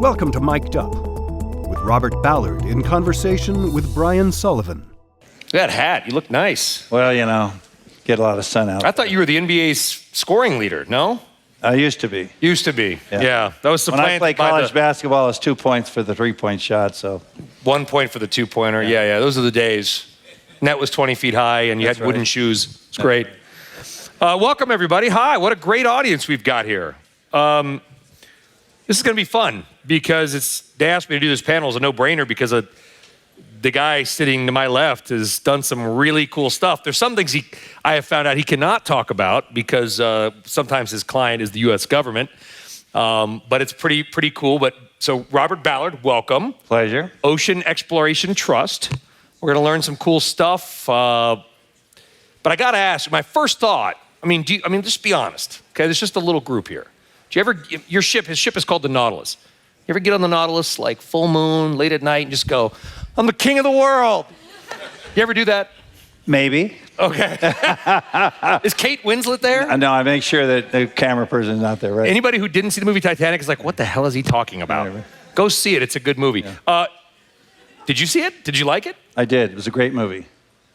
Welcome to Mic'd Up, with Robert Ballard in conversation with Brian Sullivan. That hat, you look nice. Well, you know, get a lot of sun out. I thought you were the NBA's scoring leader, no? I used to be. Used to be, yeah. That was When I played college basketball, it was 2 points for the three-point shot, so. 1 point for the two-pointer, yeah. Those are the days. Net was 20 feet high, and you had wooden shoes. It's great. Welcome, everybody. Hi, what a great audience we've got here. This is going to be fun because they asked me to do this panel as a no-brainer because the guy sitting to my left has done some really cool stuff. There's some things I have found out he cannot talk about because sometimes his client is the U.S. government, but it's pretty cool. So Robert Ballard, welcome. Pleasure. Ocean Exploration Trust. We're going to learn some cool stuff. But I got to ask, my first thought, just be honest, okay? There's just a little group here. Do you ever, his ship is called the Nautilus. You ever get on the Nautilus, like full moon, late at night, and just go, I'm the king of the world? You ever do that? Maybe. Okay. Is Kate Winslet there? No, I make sure that the camera person's not there, right? Anybody who didn't see the movie Titanic is like, what the hell is he talking about? Right. Go see it. It's a good movie. Yeah. Did you see it? Did you like it? I did. It was a great movie.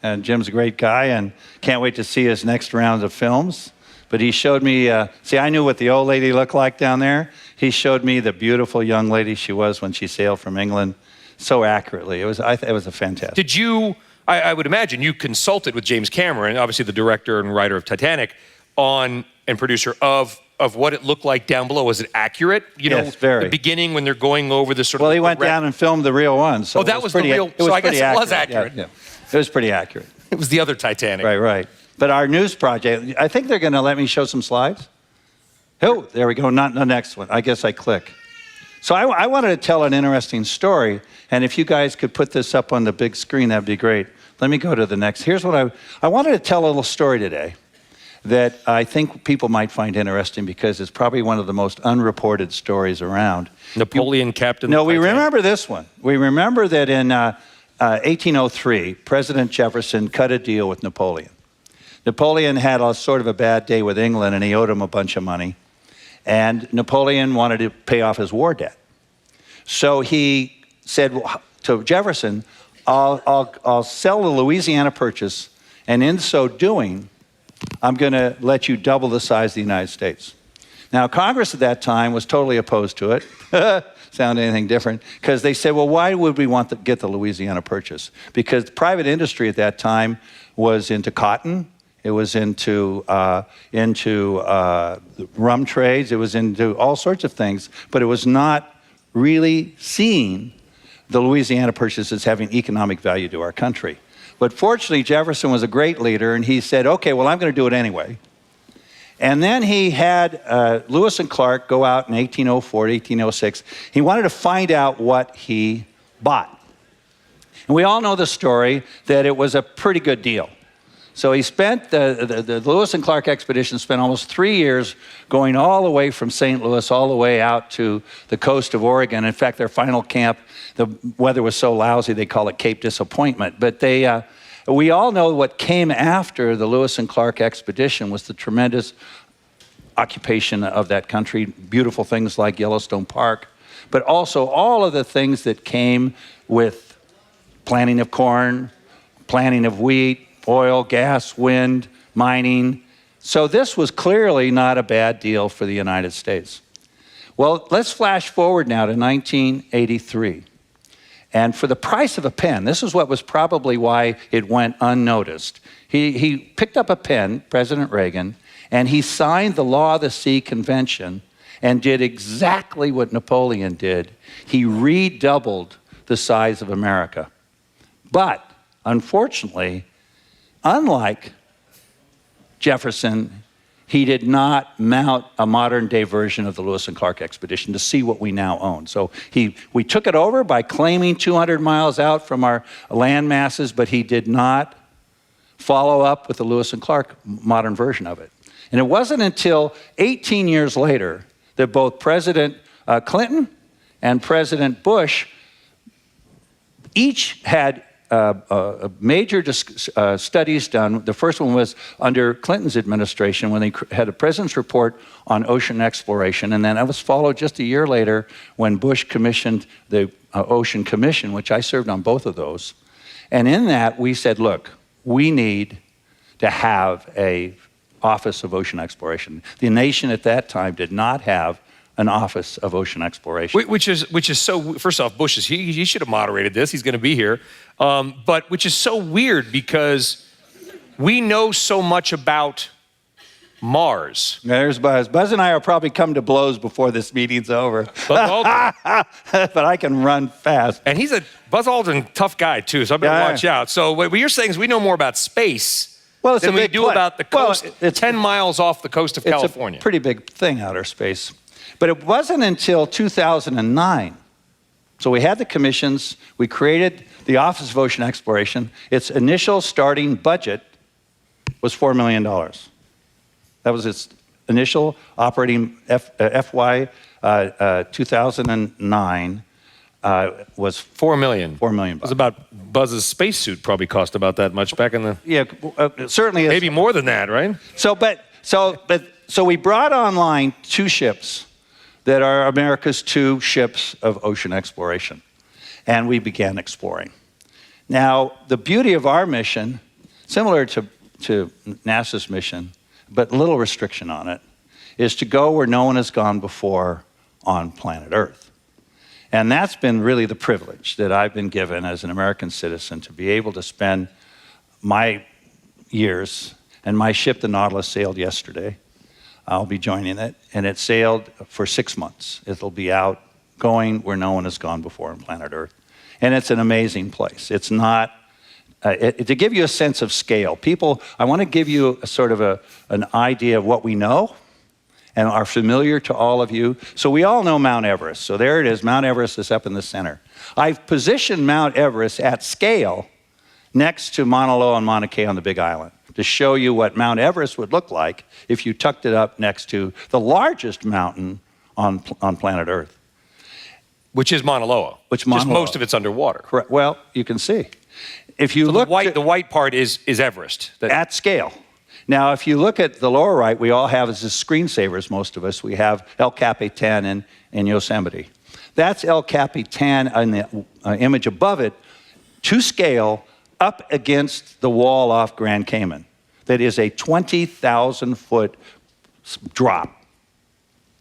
And Jim's a great guy, and can't wait to see his next round of films. But he showed me, I knew what the old lady looked like down there. He showed me the beautiful young lady she was when she sailed from England so accurately. It was a fantastic. Did you, I would imagine you consulted with James Cameron, obviously the director and writer of Titanic, and producer of what it looked like down below. Was it accurate? Yes, very. The beginning when they're going over the sort of... Well, he went down and filmed the real one. So that was the real... So I guess it was accurate. Yeah. It was pretty accurate. It was the other Titanic. Right. But our news project, I think they're going to let me show some slides. Oh, there we go. Not the next one. I guess I click. So I wanted to tell an interesting story, and if you guys could put this up on the big screen, that'd be great. Let me go to the next. Here's what I wanted to tell a little story today that I think people might find interesting because it's probably one of the most unreported stories around. Napoleon captain. No, we remember this one. We remember that in 1803, President Jefferson cut a deal with Napoleon. Napoleon had a sort of a bad day with England, and he owed him a bunch of money. And Napoleon wanted to pay off his war debt. So he said to Jefferson, I'll sell the Louisiana Purchase, and in so doing, I'm going to let you double the size of the United States. Now, Congress at that time was totally opposed to it. Sound anything different? Because they said, well, why would we want to get the Louisiana Purchase? Because private industry at that time was into cotton. It was into rum trades. It was into all sorts of things. But it was not really seeing the Louisiana Purchase as having economic value to our country. But fortunately, Jefferson was a great leader, and he said, okay, well, I'm going to do it anyway. And then he had Lewis and Clark go out in 1804 to 1806. He wanted to find out what he bought. And we all know the story that it was a pretty good deal. So he spent, the Lewis and Clark expedition spent almost 3 years going all the way from St. Louis all the way out to the coast of Oregon. In fact, their final camp, the weather was so lousy they call it Cape Disappointment. But we all know what came after the Lewis and Clark expedition was the tremendous occupation of that country, beautiful things like Yellowstone Park, but also all of the things that came with planting of corn, planting of wheat, oil, gas, wind, mining. So this was clearly not a bad deal for the United States. Well, let's flash forward now to 1983. And for the price of a pen, this is what was probably why it went unnoticed. He picked up a pen, President Reagan, and he signed the Law of the Sea Convention and did exactly what Napoleon did. He redoubled the size of America. But unfortunately, unlike Jefferson, he did not mount a modern-day version of the Lewis and Clark expedition to see what we now own. So we took it over by claiming 200 miles out from our land masses, but he did not follow up with the Lewis and Clark modern version of it. And it wasn't until 18 years later that both President Clinton and President Bush each had major studies done. The first one was under Clinton's administration when they had a president's report on ocean exploration, and then that was followed just a year later when Bush commissioned the Ocean Commission, which I served on both of those. And in that, we said, look, we need to have a Office of Ocean Exploration. The nation at that time did not have an Office of Ocean Exploration. Which is so, first off, Bush, he should have moderated this. He's going to be here. But which is so weird because we know so much about Mars. There's Buzz. Buzz and I will probably come to blows before this meeting's over. But I can run fast. And Buzz Aldrin, tough guy too, so I better watch out. So what you're saying is we know more about space than we do about the coast, 10 miles off the coast of California. It's a pretty big thing, outer space. But it wasn't until 2009. So we had the commissions, we created the Office of Ocean Exploration. Its initial starting budget was $4 million. That was its initial operating FY 2009 was $4 million. $4 million. It was about Buzz's spacesuit probably cost about that much back in the... Yeah, certainly. Maybe more than that, right? So we brought online 2 ships that are America's 2 ships of ocean exploration, and we began exploring. Now, the beauty of our mission, similar to NASA's mission, but little restriction on it, is to go where no one has gone before on planet Earth. And that's been really the privilege that I've been given as an American citizen, to be able to spend my years, and my ship, the Nautilus, sailed yesterday. I'll be joining it, and it sailed for 6 months. It'll be out going where no one has gone before on planet Earth. And it's an amazing place. It's not, to give you a sense of scale, I want to give you an idea of what we know and are familiar to all of you. So we all know Mount Everest. So there it is. Mount Everest is up in the center. I've positioned Mount Everest at scale next to Mauna Loa and Mauna Kea on the Big Island to show you what Mount Everest would look like if you tucked it up next to the largest mountain on planet Earth. Which is Mauna Loa. Just most of it's underwater. Correct. Well, you can see. If you look, the white part is Everest. At scale. Now, if you look at the lower right, we all have as screensavers, most of us. We have El Capitan in Yosemite. That's El Capitan, and the image above it, to scale, up against the wall off Grand Cayman. That is a 20,000-foot drop.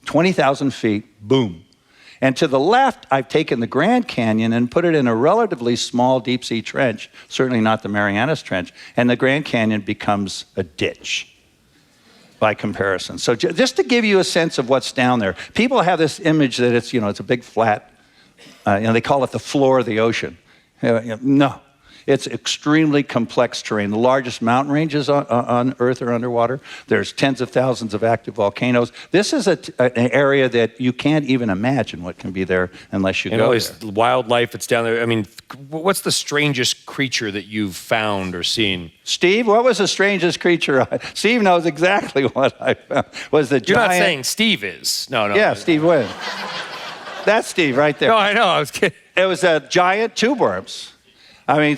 20,000 feet, boom. And to the left, I've taken the Grand Canyon and put it in a relatively small deep-sea trench, certainly not the Marianas Trench, and the Grand Canyon becomes a ditch by comparison. So just to give you a sense of what's down there, people have this image that it's a big flat, they call it the floor of the ocean. No. It's extremely complex terrain. The largest mountain ranges on Earth are underwater. There's tens of thousands of active volcanoes. This is an area that you can't even imagine what can be there unless you go there. Wildlife that's down there. I mean, what's the strangest creature that you've found or seen? Steve, what was the strangest creature? Steve knows exactly what I found. Was the giant... You're not saying Steve is. No. Yeah, Steve Wynn. That's Steve right there. No, I know. I was kidding. It was a giant tube worms. I mean,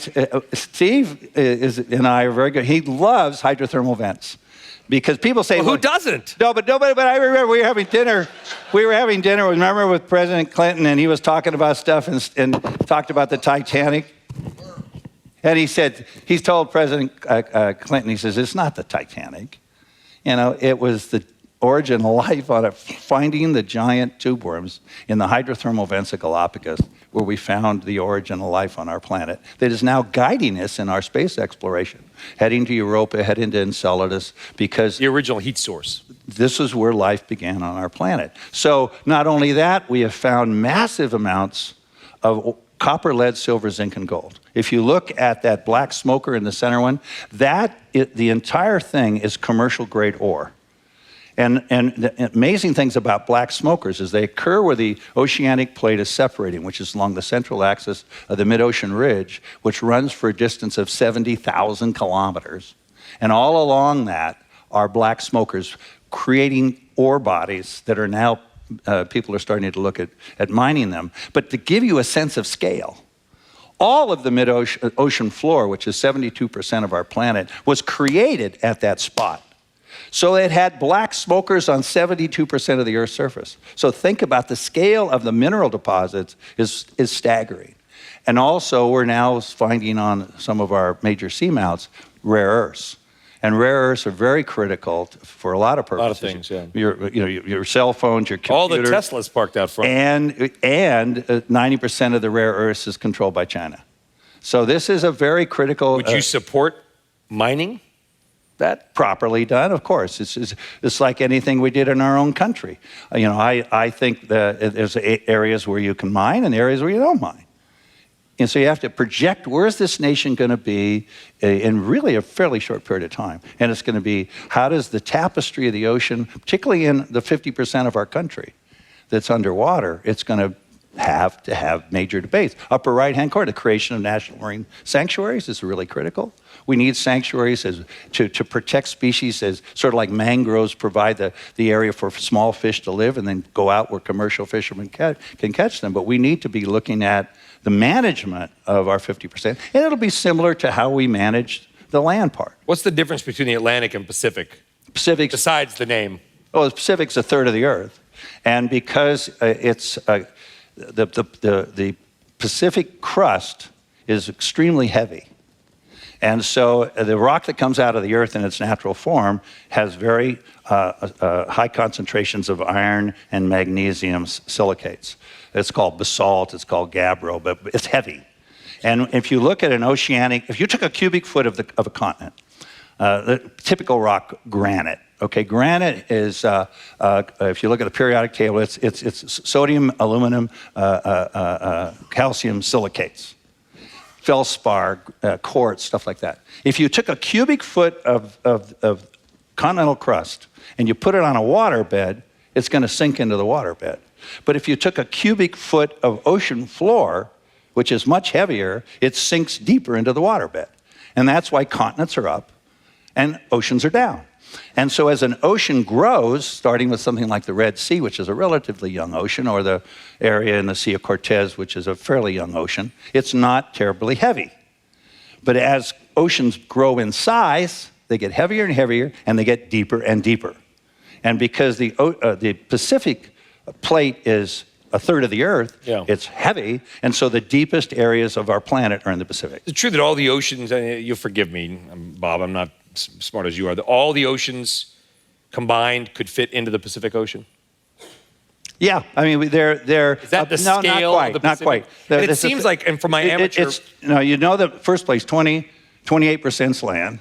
Steve and I are very good. He loves hydrothermal vents because people say, well, who doesn't? No, but I remember we were having dinner. Remember, with President Clinton, and he was talking about stuff and talked about the Titanic. And he's told President Clinton, he says, it's not the Titanic. It was the origin of life on it, finding the giant tube worms in the hydrothermal vents of Galapagos, where we found the origin of life on our planet, that is now guiding us in our space exploration, heading to Europa, heading to Enceladus, because... The original heat source. This is where life began on our planet. So not only that, we have found massive amounts of copper, lead, silver, zinc, and gold. If you look at that black smoker in the center one, the entire thing is commercial-grade ore. And the amazing things about black smokers is they occur where the oceanic plate is separating, which is along the central axis of the mid-ocean ridge, which runs for a distance of 70,000 kilometers. And all along that are black smokers creating ore bodies that are now, people are starting to look at mining them. But to give you a sense of scale, All of the mid-ocean floor, which is 72% of our planet, was created at that spot. So it had black smokers on 72% of the Earth's surface. So think about the scale of the mineral deposits is staggering. And also, we're now finding on some of our major seamounts rare earths. And rare earths are very critical for a lot of purposes. A lot of things, yeah. Your cell phones, your computer. All the Teslas parked out front. And 90% of the rare earths is controlled by China. So this is a very critical... Would you support mining that? Properly done, of course. It's like anything we did in our own country. I think that there's areas where you can mine and areas where you don't mine. And so you have to project, where is this nation going to be in really a fairly short period of time? And it's going to be, how does the tapestry of the ocean, particularly in the 50% of our country that's underwater, it's going to have major debates. Upper right-hand corner, the creation of national marine sanctuaries is really critical. We need sanctuaries to protect species, as sort of like mangroves provide the area for small fish to live and then go out where commercial fishermen can catch them. But we need to be looking at the management of our 50%. And it'll be similar to how we manage the land part. What's the difference between the Atlantic and Pacific? Pacific's, besides the name. Well, the Pacific's a third of the Earth. And because the Pacific crust is extremely heavy. And so the rock that comes out of the Earth in its natural form has very high concentrations of iron and magnesium silicates. It's called basalt, it's called gabbro, but it's heavy. And if you look at an oceanic, if you took a cubic foot of a continent, the typical rock, granite. Okay, granite is, if you look at the periodic table, it's sodium, aluminum, calcium silicates. Feldspar, quartz, stuff like that. If you took a cubic foot of continental crust and you put it on a waterbed, it's going to sink into the waterbed. But if you took a cubic foot of ocean floor, which is much heavier, it sinks deeper into the waterbed. And that's why continents are up and oceans are down. And so as an ocean grows, starting with something like the Red Sea, which is a relatively young ocean, or the area in the Sea of Cortez, which is a fairly young ocean, it's not terribly heavy. But as oceans grow in size, they get heavier and heavier, and they get deeper and deeper. And because the Pacific plate is a third of the Earth, it's heavy, and so the deepest areas of our planet are in the Pacific. It's true that all the oceans, you'll forgive me, Bob, I'm not smart as you are, all the oceans combined could fit into the Pacific Ocean? Yeah, I mean, they're Is that the no, scale of the Pacific? Not quite. And it seems like, and for my amateur... the first place, 28% is land.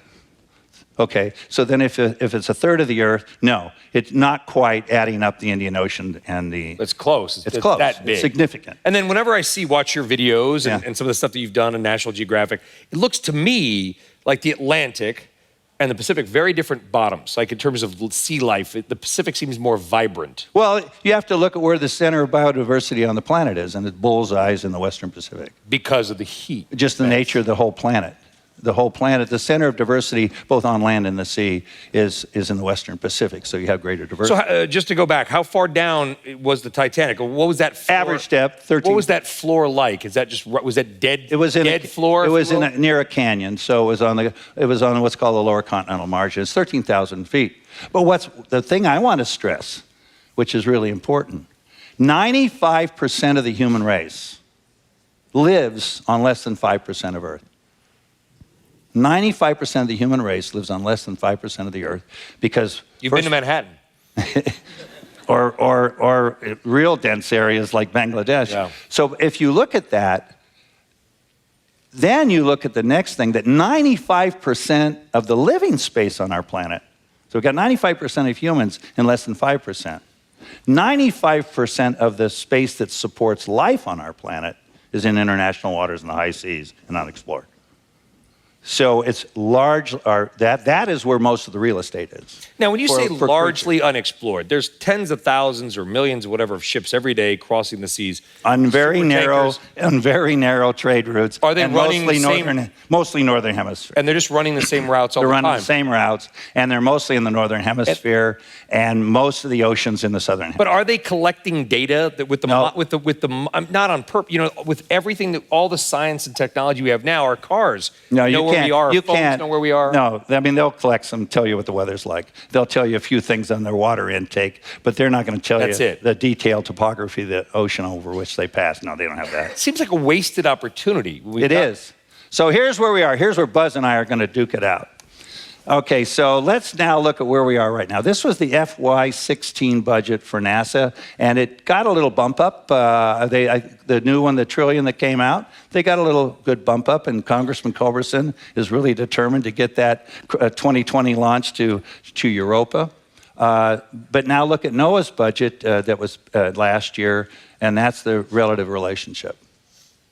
Okay, so then if it's a third of the Earth, no, it's not quite adding up the Indian Ocean and the... It's close. It's close. That big. It's significant. And then whenever I watch your videos and some of the stuff that you've done in National Geographic, it looks to me like the Atlantic and the Pacific, very different bottoms. Like in terms of sea life, the Pacific seems more vibrant. Well, you have to look at where the center of biodiversity on the planet is, and it bullseyes in the Western Pacific. Because of the heat. Just the nature of the whole planet. The whole planet, the center of diversity, both on land and the sea, is in the Western Pacific, so you have greater diversity. So just to go back, how far down was the Titanic? What was that floor? Average depth, 13. What was that floor like? Is that just, was that dead, it was in dead floor? It was near a canyon, so it was on what's called the lower continental margin. It's 13,000 feet. But the thing I want to stress, which is really important, 95% of the human race lives on less than 5% of Earth. 95% of the human race lives on less than 5% of the Earth because... You've been to Manhattan. or real dense areas like Bangladesh. Yeah. So if you look at that, then you look at the next thing, that 95% of the living space on our planet, so we've got 95% of humans in less than 5%. 95% of the space that supports life on our planet is in international waters and the high seas and unexplored. So it's large, or that is where most of the real estate is. Now, when you say for largely unexplored, there's tens of thousands or millions, or whatever, of ships every day crossing the seas. On very narrow trade routes. Are they and running the same? Mostly northern hemisphere. And they're just running the same routes all the time. They're running the same routes, and they're mostly in the northern hemisphere, and most of the oceans in the southern hemisphere. But are they collecting data that with the not on purpose? You know, with everything that all the science and technology we have now, our cars No, know where we are. You phones can't know where we are. No, I mean they'll collect some, tell you what the weather's like. They'll tell you a few things on their water intake, but they're not going to tell you the detailed topography of the ocean over which they pass. No, they don't have that. It seems like a wasted opportunity. It is. So here's where we are. Here's where Buzz and I are going to duke it out. Okay, so let's now look at where we are right now. This was the FY16 budget for NASA, and it got a little bump up. The new one, the trillion that came out, they got a little good bump up, and Congressman Culberson is really determined to get that 2020 launch to Europa. But now look at NOAA's budget that was last year, and that's the relative relationship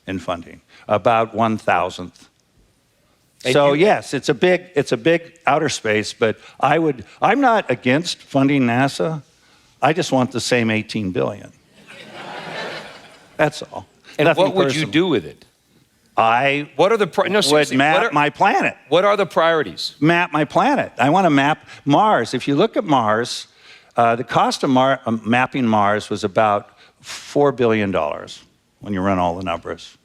in funding, about 1,000th. So yes, it's a big outer space, but I'm not against funding NASA. I just want the same 18 billion. That's all. And Nothing what would personal. you do with it? What are the would map my planet. What are the priorities? Map my planet. I want to map Mars. If you look at Mars, the cost of mapping Mars was about $4 billion when you run all the numbers.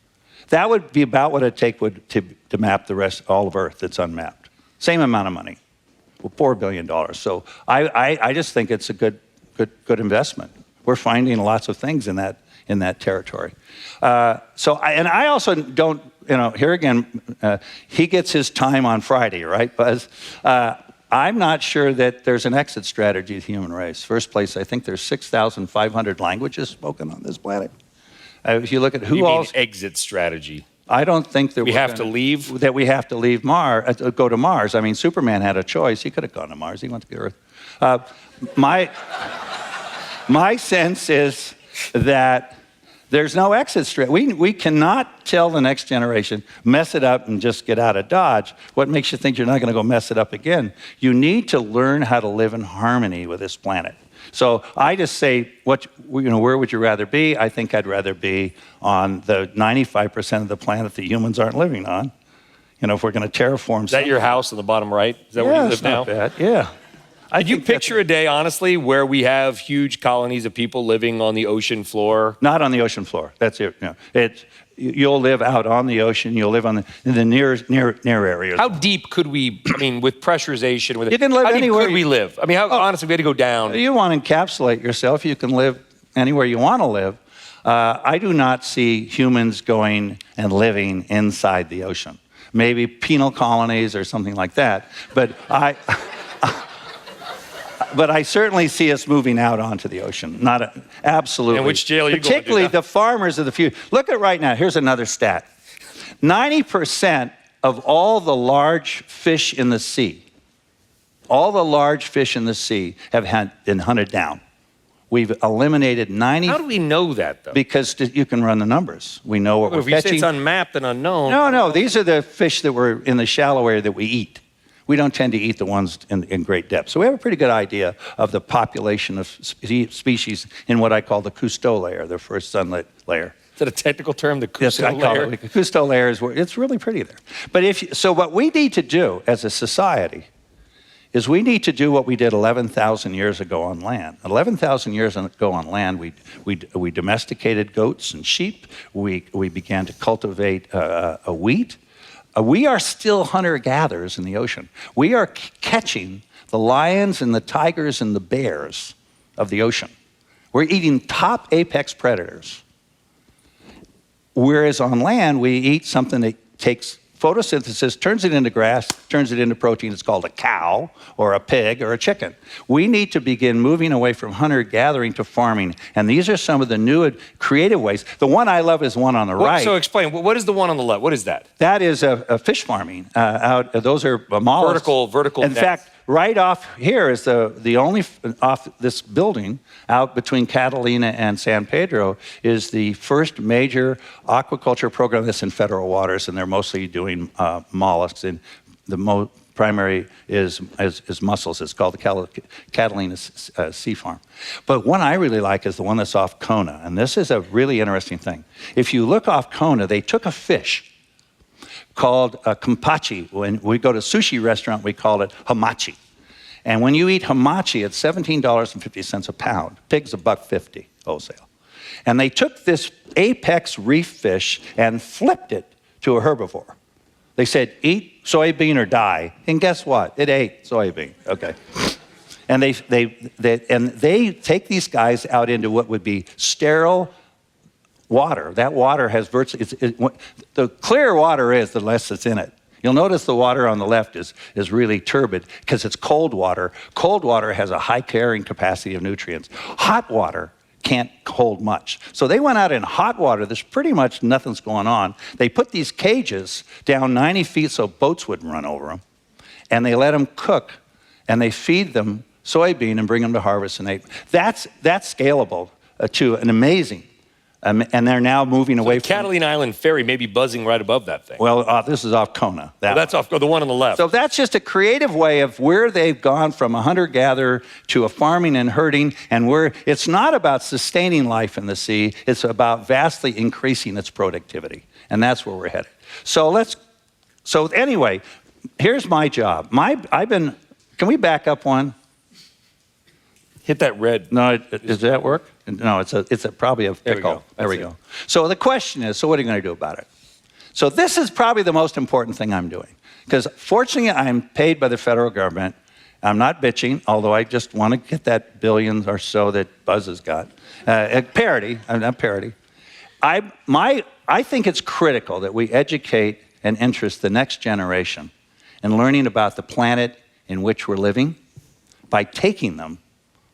That would be about what it'd take to map the rest, all of Earth that's unmapped. Same amount of money, $4 billion. So I just think it's a good investment. We're finding lots of things in that territory. I also don't, here again, he gets his time on Friday, right, Buzz? I'm not sure that there's an exit strategy of the human race. First place, I think there's 6,500 languages spoken on this planet. If you look at who else... exit strategy? I don't think that we have to leave? That we have to leave Mars, go to Mars. I mean, Superman had a choice. He could have gone to Mars. He went to the Earth. My sense is that there's no exit strategy. We cannot tell the next generation, mess it up and just get out of Dodge. What makes you think you're not going to go mess it up again? You need to learn how to live in harmony with this planet. So I just say, where would you rather be? I think I'd rather be on the 95% of the planet that humans aren't living on. If we're going to terraform. Is that your house in the bottom right? Is that where you live now? Not bad. Yeah. Did you picture a day, honestly, where we have huge colonies of people living on the ocean floor? Not on the ocean floor. That's it. No. You'll live out on the ocean. You'll live in the near areas. How deep could we? I mean, with pressurization, you can live how anywhere. Deep could we live? I mean, honestly, we had to go down. You want to encapsulate yourself. You can live anywhere you want to live. I do not see humans going and living inside the ocean. Maybe penal colonies or something like that. But But I certainly see us moving out onto the ocean. Absolutely. And which jail are you going to? Particularly the farmers of the future. Look at right now. Here's another stat. 90% of all the large fish in the sea, have been hunted down. We've eliminated 90. How do we know that, though? Because you can run the numbers. We know what we're catching. If you say it's unmapped and unknown. No. These are the fish that were in the shallow area that we eat. We don't tend to eat the ones in great depth. So we have a pretty good idea of the population of species in what I call the Cousteau layer, the first sunlit layer. Is that a technical term, the Cousteau layer? Yes, I call it the Cousteau layer. It's really pretty there. But so what we need to do as a society is we need to do what we did 11,000 years ago on land. 11,000 years ago on land, we domesticated goats and sheep. We began to cultivate wheat. We are still hunter-gatherers in the ocean. We are catching the lions and the tigers and the bears of the ocean. We're eating top apex predators. Whereas on land, we eat something that takes photosynthesis, turns it into grass, turns it into protein. It's called a cow or a pig or a chicken. We need to begin moving away from hunter-gathering to farming. And these are some of the new creative ways. The one I love is one on the right. So explain, what is the one on the left? What is that? That is a fish farming. Those are mollusks. Vertical In fact, right off here is the only, off this building, out between Catalina and San Pedro, is the first major aquaculture program that's in federal waters, and they're mostly doing mollusks. And the primary is mussels. It's called the Catalina Sea Farm. But one I really like is the one that's off Kona, and this is a really interesting thing. If you look off Kona, they took a fish called kampachi. When we go to a sushi restaurant, we call it hamachi. And when you eat hamachi, it's $17.50 a pound. Pig's $1.50 wholesale. And they took this apex reef fish and flipped it to a herbivore. They said, eat soybean or die. And guess what? It ate soybean. Okay. And they take these guys out into what would be sterile water. That water has virtually, the clearer water is, the less that's in it. You'll notice the water on the left is really turbid because it's cold water. Cold water has a high carrying capacity of nutrients. Hot water can't hold much. So they went out in hot water. There's pretty much nothing's going on. They put these cages down 90 feet so boats wouldn't run over them. And they let them cook, and they feed them soybean and bring them to harvest. And that's scalable to an amazing. And they're now moving away from... Catalina Island Ferry may be buzzing right above that thing. Well, this is off Kona. That's off the one on the left. So that's just a creative way of where they've gone from a hunter-gatherer to a farming and herding, and it's not about sustaining life in the sea, it's about vastly increasing its productivity. And that's where we're headed. So anyway, here's my job. Can we back up one? Hit that red. No, does that work? No, it's probably a pickle. There we go. So the question is, so what are you going to do about it? So this is probably the most important thing I'm doing. Because fortunately, I'm paid by the federal government. I'm not bitching, although I just want to get that billion or so that Buzz has got. Parity, not parity. I think it's critical that we educate and interest the next generation in learning about the planet in which we're living by taking them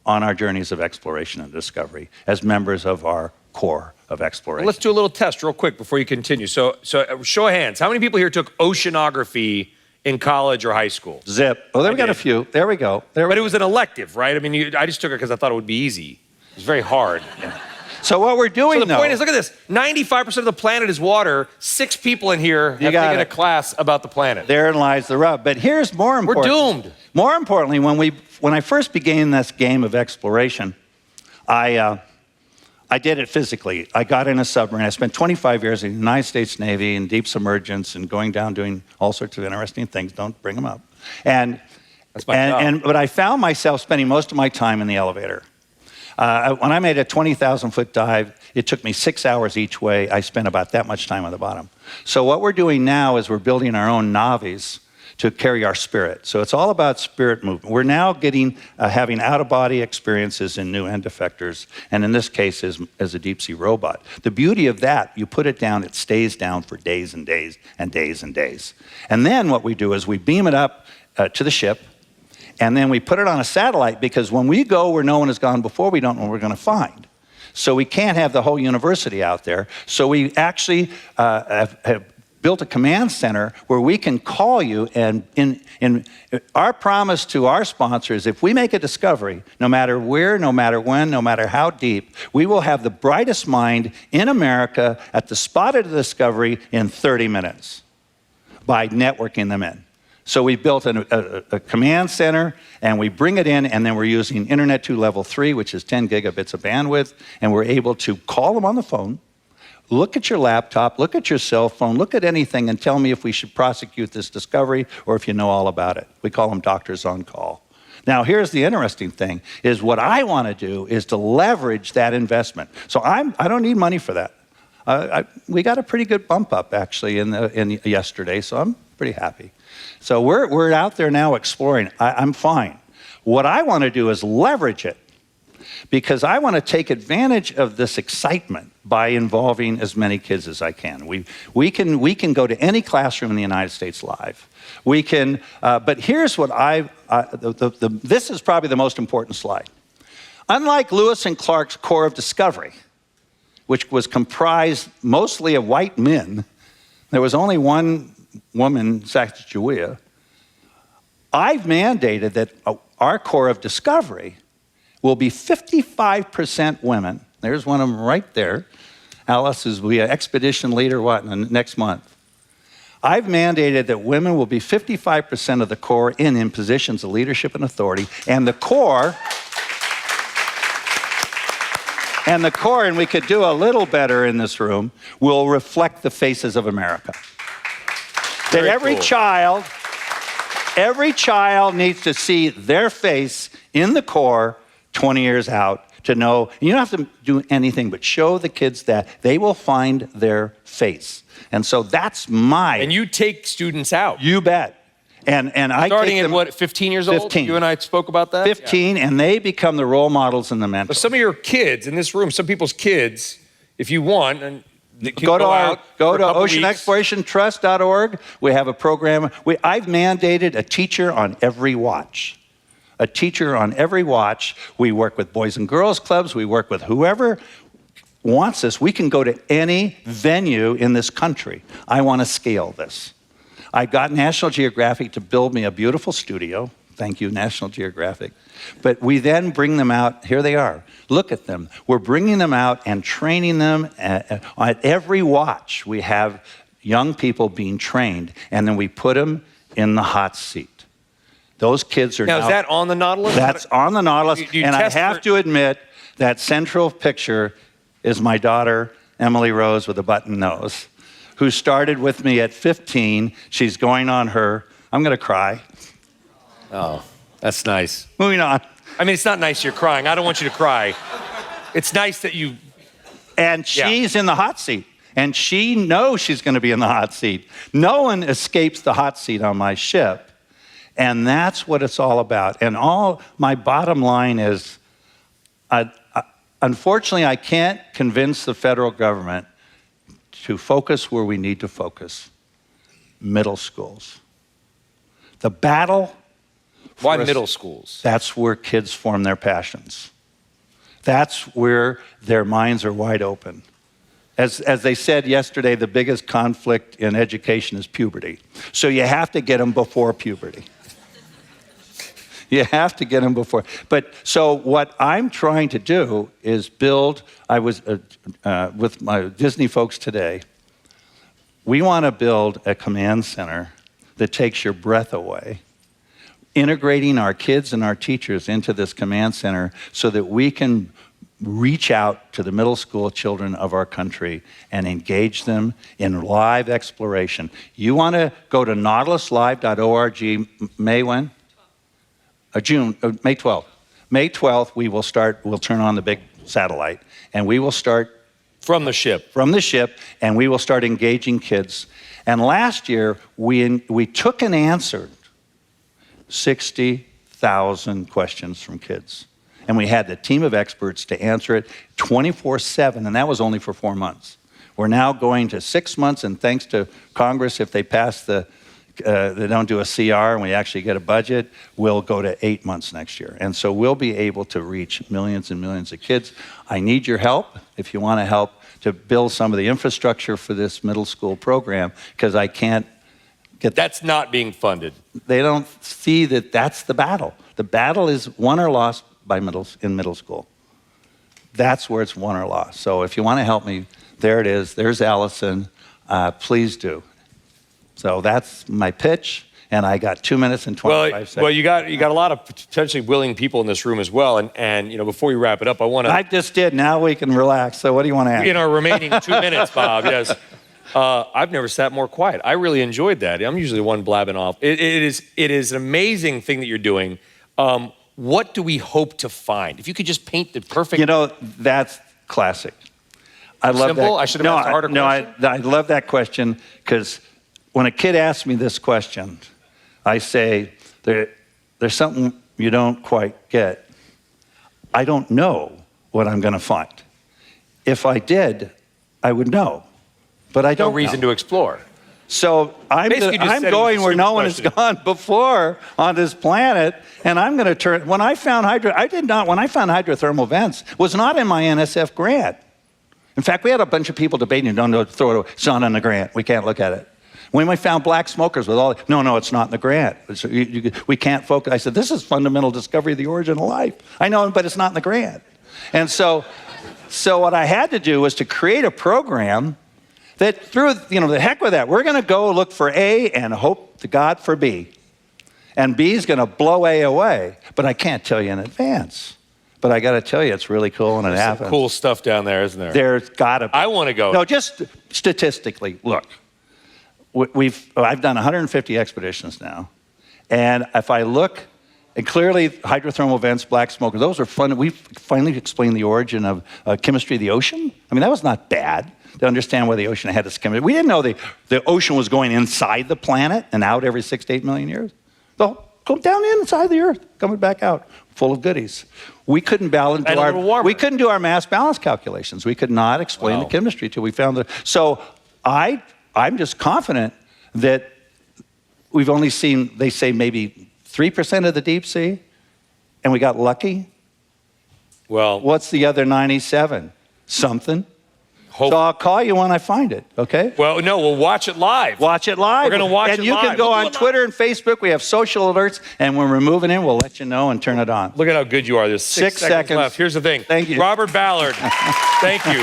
on our journeys of exploration and discovery as members of our core of exploration. Well, let's do a little test real quick before you continue. So show of hands. How many people here took oceanography in college or high school? Zip. Oh, there we got a few. There we go. But it was an elective, right? I mean, I just took it because I thought it would be easy. It was very hard. Yeah. So what we're doing, so the point is, look at this. 95% of the planet is water. 6 people in here have taken a class about the planet. Therein lies the rub. But here's more important. We're doomed. More importantly, when I first began this game of exploration, I did it physically. I got in a submarine. I spent 25 years in the United States Navy in deep submergence and going down doing all sorts of interesting things. Don't bring them up. That's my job. But I found myself spending most of my time in the elevator. When I made a 20,000-foot dive, it took me 6 hours each way. I spent about that much time on the bottom. So what we're doing now is we're building our own navies to carry our spirit. So it's all about spirit movement. We're now having out-of-body experiences in new end effectors, and in this case, as a deep-sea robot. The beauty of that, you put it down, it stays down for days and days and days and days. And then what we do is we beam it up to the ship, and then we put it on a satellite, because when we go where no one has gone before, we don't know what we're going to find. So we can't have the whole university out there. So we actually have built a command center where we can call you, and in our promise to our sponsors, if we make a discovery, no matter where, no matter when, no matter how deep, we will have the brightest mind in America at the spot of the discovery in 30 minutes by networking them in. So we built a command center, and we bring it in, and then we're using Internet 2 Level 3, which is 10 gigabits of bandwidth, and we're able to call them on the phone, look at your laptop, look at your cell phone, look at anything, and tell me if we should prosecute this discovery or if you know all about it. We call them doctors on call. Now, here's the interesting thing, is what I want to do is to leverage that investment. So I don't need money for that. We got a pretty good bump up, actually, in yesterday, so I'm pretty happy. So we're out there now exploring. I'm fine. What I want to do is leverage it, because I want to take advantage of this excitement by involving as many kids as I can. We can go to any classroom in the United States live. We can, but here's what this is probably the most important slide. Unlike Lewis and Clark's Corps of Discovery, which was comprised mostly of white men, there was only one woman, Sacagawea. I've mandated that our Corps of Discovery will be 55% women. There's one of them right there. Alice is the expedition leader, next month. I've mandated that women will be 55% of the Corps in positions of leadership and authority, and the Corps, and we could do a little better in this room, will reflect the faces of America. That every child needs to see their face in the Corps 20 years out to know. You don't have to do anything but show the kids that they will find their face. And so that's And you take students out. You bet. And I starting take them, at what, 15 years old? 15. You and I spoke about that? 15, yeah. And they become the role models and the mentors. But some of your kids in this room, some people's kids, if you want, and go to oceanexplorationtrust.org. We have a program. I've mandated a teacher on every watch. A teacher on every watch. We work with Boys and Girls Clubs. We work with whoever wants this. We can go to any venue in this country. I want to scale this. I got National Geographic to build me a beautiful studio. Thank you, National Geographic. But we then bring them out. Here they are. Look at them. We're bringing them out and training them. At every watch, we have young people being trained, and then we put them in the hot seat. Those kids are now... Is that on the Nautilus? That's on the Nautilus. And I have to admit, that central picture is my daughter, Emily Rose, with a button nose, who started with me at 15. She's going on her... I'm going to cry. Oh, that's nice. Moving on. I mean, it's not nice you're crying. I don't want you to cry. It's nice that you... And she's in the hot seat. And she knows she's going to be in the hot seat. No one escapes the hot seat on my ship. And that's what it's all about. And my bottom line is, unfortunately, I can't convince the federal government to focus where we need to focus. Middle schools. The battle... Why middle schools? That's where kids form their passions. That's where their minds are wide open. As they said yesterday, the biggest conflict in education is puberty. So you have to get them before puberty. You have to get them before. But so what I'm trying to do is build, I was with my Disney folks today, we want to build a command center that takes your breath away, integrating our kids and our teachers into this command center so that we can reach out to the middle school children of our country and engage them in live exploration. You want to go to nautiluslive.org, May when? May 12th. May 12th, we'll turn on the big satellite, and we will start... From the ship, and we will start engaging kids. And last year, we took and answered 60,000 questions from kids. And we had the team of experts to answer it 24/7, and that was only for 4 months. We're now going to 6 months, and thanks to Congress, if they pass they don't do a CR and we actually get a budget, we'll go to 8 months next year. And so we'll be able to reach millions and millions of kids. I need your help, if you want to help, to build some of the infrastructure for this middle school program, because I can't get... That's not being funded. They don't see that that's the battle. The battle is won or lost in middle school. That's where it's won or lost. So if you want to help me, there it is. There's Allison. Please do. So that's my pitch, and I got 2 minutes and 25 seconds. Well, you got a lot of potentially willing people in this room as well. And before we wrap it up, I want to... I just did. Now we can relax. So what do you want to ask? In our remaining 2 minutes, Bob, yes. I've never sat more quiet. I really enjoyed that. I'm usually the one blabbing off. It is an amazing thing that you're doing. What do we hope to find? If you could just paint the perfect... That's classic. I love Simple? that. I should have asked a harder question. I love that question, because when a kid asks me this question, I say, there's something you don't quite get. I don't know what I'm going to find. If I did, I would know, but I don't know. No reason to explore. So I'm going where no one has gone before on this planet, and I'm going to turn. When I found hydrothermal vents, it was not in my NSF grant. In fact, we had a bunch of people debating, don't throw it away. It's not in the grant. We can't look at it. When we found black smokers with all, no, it's not in the grant. We can't focus. I said, this is fundamental discovery of the origin of life. I know, but it's not in the grant. And so what I had to do was to create a program that through, the heck with that. We're going to go look for A and hope to God for B. And B is going to blow A away. But I can't tell you in advance. But I got to tell you, it's really cool, and it happens. Some cool stuff down there, isn't there? There's got to be. I want to go. No, just statistically, look. I've done 150 expeditions now. And if I look, and clearly hydrothermal vents, black smoke, those are fun. We've finally explained the origin of chemistry of the ocean. I mean, that was not bad to understand why the ocean had its chemistry. We didn't know the ocean was going inside the planet and out every 6 to 8 million years. So go down inside the Earth, coming back out, full of goodies. We couldn't balance. We couldn't do our mass balance calculations. We could not explain the chemistry till we found it. So I'm just confident that we've only seen, they say, maybe 3% of the deep sea, and we got lucky. Well, what's the other 97? Something. So I'll call you when I find it, okay? Well, no, we'll watch it live. Watch it live. We're going to watch it live. And you can go on Twitter and Facebook. We have social alerts, and when we're moving in, we'll let you know and turn it on. Look at how good you are. There's 6 seconds left. Here's the thing. Thank you. Robert Ballard, thank you.